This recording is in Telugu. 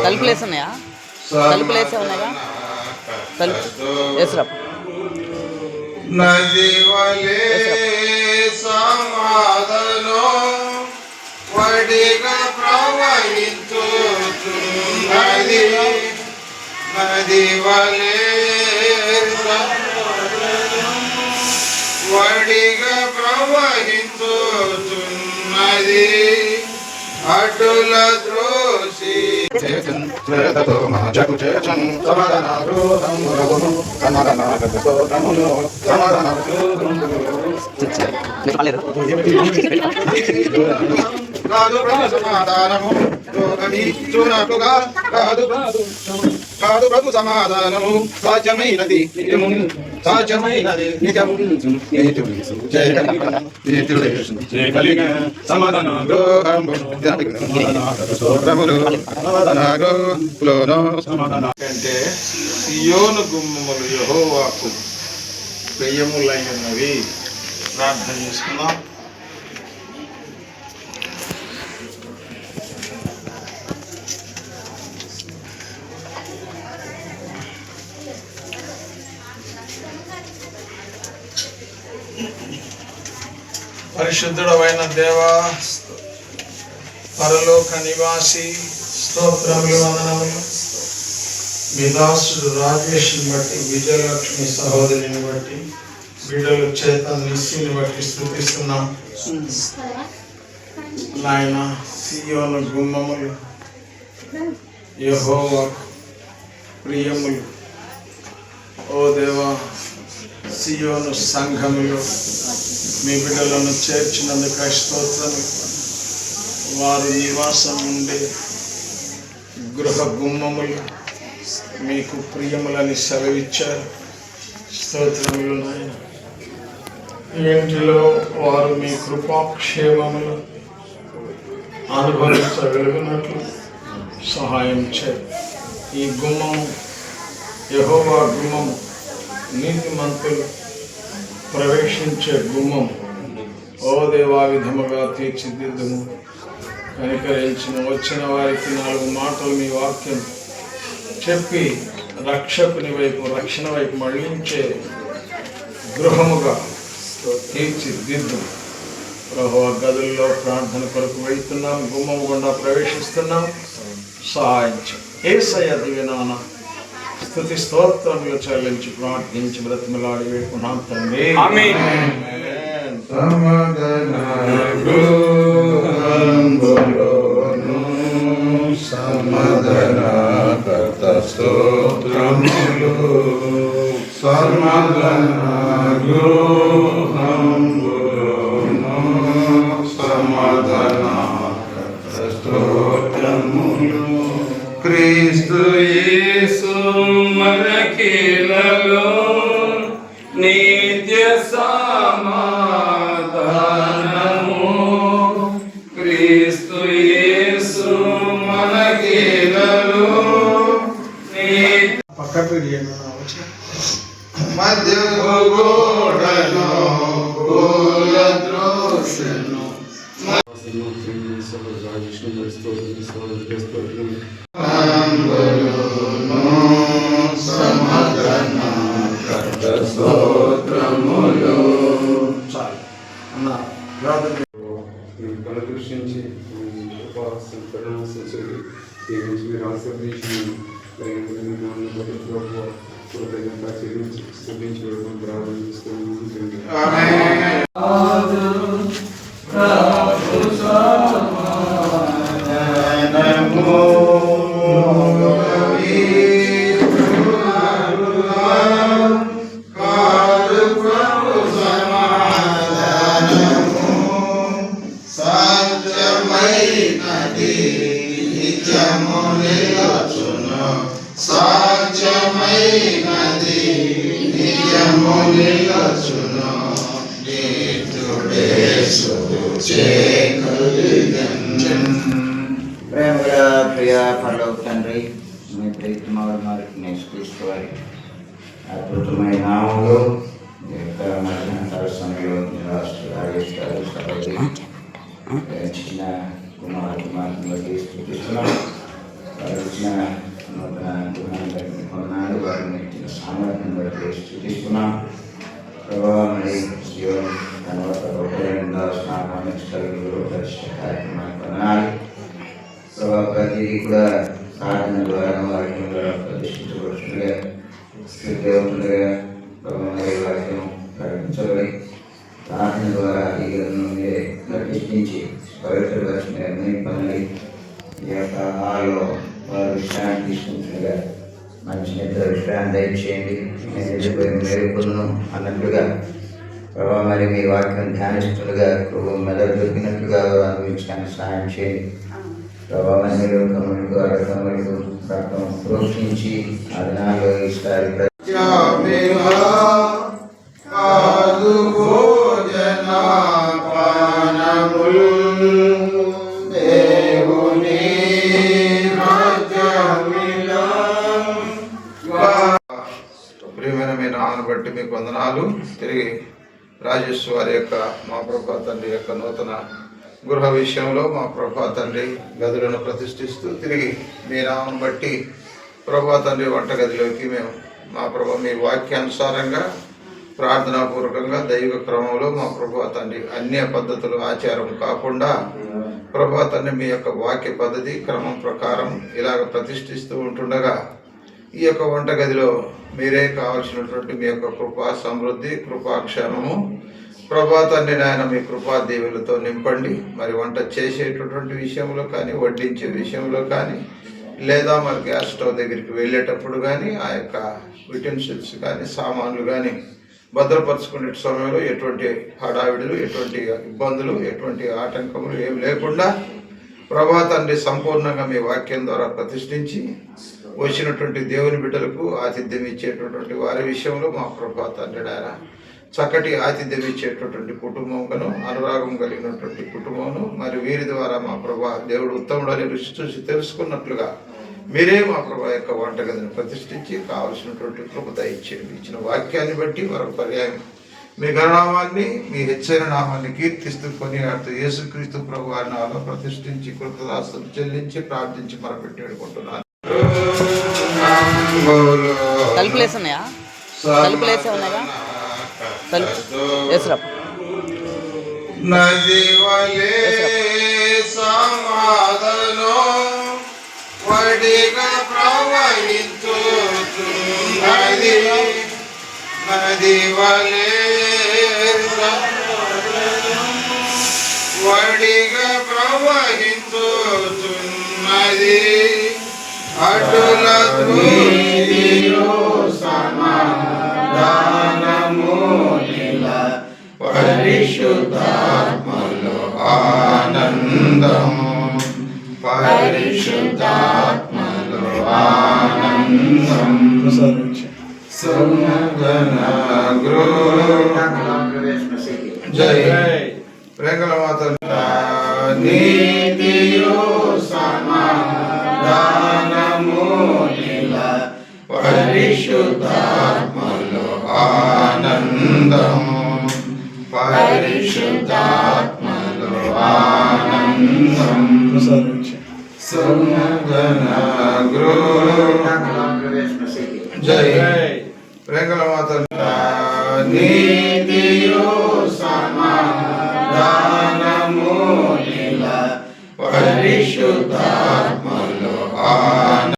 తలుపులు వేసి ఉన్నాయా? తలుపులు వేసే ఉన్నాయా? తలుపు వేసురా. నది వలే సమాధలో వడిగా ప్రవహించుచున్నది. నది వలే వడిగా ప్రవహించుచున్నది. అటుల ద్రోషి సమాధానము కాదు ప్రభు సమాధానము సాధ్యమైనది సాధ్యమైనది నిజము అంటే సియోను గుమ్మములు యెహోవాకు ప్రియములైనవి. ప్రార్థన చేసుకుందాం. పరిశుద్ధుడవైన దేవా, పరలోక నివాసి, స్తోత్రములు వందనములు. మీ దాసుడు రాజేష్ని బట్టి, విజయలక్ష్మి సహోదరిని బట్టి, బిడ్డలు చేత నిస్సుని బట్టి స్తుతిస్తున్నాం. నాయన, సియోను గుమ్మములు యెహోవాకు ప్రియములు. ఓ దేవా, సియోను సంఘములు మీ బిడ్డలను చేర్చినందుకు స్తోత్రములు. వారు నివాసం ఉండే గృహ గుమ్మములు మీకు ప్రియములని సెలవిచ్చారు. స్తోత్రములు నాయన. ఇంటిలో వారు మీ కృపాక్షేమములు అనుభవించగలిగినట్లు సహాయం చేయండి. ఈ గుమ్మము యెహోవా గుమ్మము, నీతిమంతులు ప్రవేశించే గుమ్మం. ఓ దేవా, విధముగా తీర్చిదిద్దుము. కనికరించిన వచ్చిన వారికి 4 మాటలు మీ వాక్యం చెప్పి రక్షకుని వైపు, రక్షణ వైపు మళ్ళించే గృహముగా తీర్చిదిద్దు. ప్రభువా, గదుల్లో ప్రార్థన కొరకు వెళ్తున్నాం, గుమ్మము గుండా ప్రవేశిస్తున్నాం. సహాయించు. యేసయ్య దివ్యనామ స్తుతి స్తోత్రములు చెల్లించి ప్రార్థించి బ్రతిమలాడి వేడుకున్నాం తండ్రి. ఆమేన్. సమాధానకర్త స్తోత్రములు, సమాధానకర్త స్తోత్రములు. క్రీస్తు యేసు మనకిలలో నిత్య సమాధానము. క్రీస్తు యేసు మనకిలలో పక్కకు మధ్య గోడను పూల ద్రోషను కలదృష్టించి ఉపవాసం కరుణాసం దీవించి మీరు ఆశీర్వదించి కృతజ్ఞత చెల్లించి స్తుతించి ప్రారంభిస్తుంది. ప్రేమగల ప్రియ పరలోక తండ్రి, మీ ప్రీతిమారు నేర్చుకృష్ణ వారి అద్భుతమైన నామంలో మధ్యాహ్న సమయంలో రాష్ట్ర రాజేశ్వరు సభకి చిన్న కుమారుని బట్టి స్థుతిస్తున్నాం. వారు ఇచ్చిన నూతన గృహాన్ని బట్టి కొన్నాడు, వారిని ఇచ్చిన సామర్థ్యం బట్టి స్థుతిస్తున్నాం. ప్రభావ మరి జీవనం తర్వాత స్నానం కార్యక్రమాన్ని కొనాలి. ప్రభావ ప్రతిదీ కూడా సాధన ద్వారా వాక్యం ద్వారా ప్రతిష్ఠించబడుతుండగా స్థితిగా ప్రభావ మరి వాక్యం ప్రకటించబడి ప్రార్థన ద్వారా ఈ నుండి ప్రతిష్ఠించి పవిత్రపరిచిన పనులు ఈ యొక్క హాల్లో వారు విశ్రాంతి తీసుకుంటుండగా మంచి నిద్ర విశ్రాంతి దయచేయండి. మెరుగులను అన్నట్లుగా ప్రభావ మరి మీ వాక్యం ధ్యానిస్తుండగా ప్రభు మెదడు దొరికినట్లుగా అనుభవించడానికి సహాయం చేయండి. ప్రభావ మీరు కమ్ములకు అడగములకు రక్తం ప్రోక్షించి అదనాలు ఇస్తారు. ప్రియమైన మీ నామను బట్టి మీకు వందనాలు. తిరిగి రాజేష్ వారి యొక్క మా ప్రభా తండ్రి యొక్క నూతన గృహ విషయంలో మా ప్రభా తండ్రి గదులను ప్రతిష్ఠిస్తూ తిరిగి మీ నామను బట్టి ప్రభా తండ్రి వంటగదిలోకి మేము మా ప్రభా మీ వాక్యానుసారంగా ప్రార్థనాపూర్వకంగా దైవ క్రమంలో మా ప్రభా తండ్రి అన్య పద్ధతులు ఆచారం కాకుండా ప్రభా తండ్రి మీ యొక్క వాక్య పద్ధతి క్రమం ప్రకారం ఇలాగ ప్రతిష్ఠిస్తూ ఉంటుండగా ఈ యొక్క వంటగదిలో మీరే కావాల్సినటువంటి మీ యొక్క కృపా సమృద్ధి కృపాక్షేమము ప్రభా తండ్రి నాయన మీ కృపా దేవులతో నింపండి. మరి వంట చేసేటటువంటి విషయంలో కానీ వడ్డించే విషయంలో కానీ లేదా మరి గ్యాస్ స్టవ్ దగ్గరికి వెళ్ళేటప్పుడు కానీ ఆ యొక్క యుటెన్సిల్స్ కానీ సామాన్లు కానీ భద్రపరచుకునే సమయంలో ఎటువంటి హడావిడులు ఎటువంటి ఇబ్బందులు ఎటువంటి ఆటంకములు ఏమి లేకుండా ప్రభా తండ్రి సంపూర్ణంగా మీ వాక్యం ద్వారా ప్రతిష్ఠించి వచ్చినటువంటి దేవుని బిడ్డలకు ఆతిథ్యం ఇచ్చేటటువంటి వారి విషయంలో మా ప్రభా తండ్రి ఆయన చక్కటి ఆతిథ్యం ఇచ్చేటటువంటి కుటుంబంగాను అనురాగం కలిగినటువంటి కుటుంబమును మరి వీరి ద్వారా మా ప్రభా దేవుడు ఉత్తముడు అని రుచి చూసి తెలుసుకున్నట్లుగా మీరే మా ప్రభా యొక్క వంటగదిని ప్రతిష్ఠించి కావలసినటువంటి కృప ఇచ్చేయండి. ఇచ్చిన వాక్యాన్ని బట్టి మరొక పర్యాయం మీ గణనామాన్ని మీ హెచ్చైన నామాన్ని కీర్తిస్తూ కొనియాడుతూ యేసుక్రీస్తు ప్రభు వారి నాలో ప్రతిష్ఠించి కృతదాస్తులు చెల్లించి ప్రార్థించి మరపెట్టి వేడుకుంటున్నాను. తలుపులేసున్నాయా? తలుపులేసే ఉన్నాయా? నది వలే సమాధనో వడిగా ప్రవహించుచున్నది, నది వలే వడిగా ప్రవహించుచున్నది, అటుల సమాధానము పరిశుద్ధాత్మలో ఆనందము, పరిశుద్ధాత్మలో ఆనందం సుమగన జయ ప్రేంగల మాత నీతియో సమాధానము పరిశుద్ధాత్మలో ఆనందము, పరిశుద్ధాత్మలో ఆనందం సుమగన జయ ప్రేంగల మాత నీతియో సమాధానము పరిశుద్ధాత్మ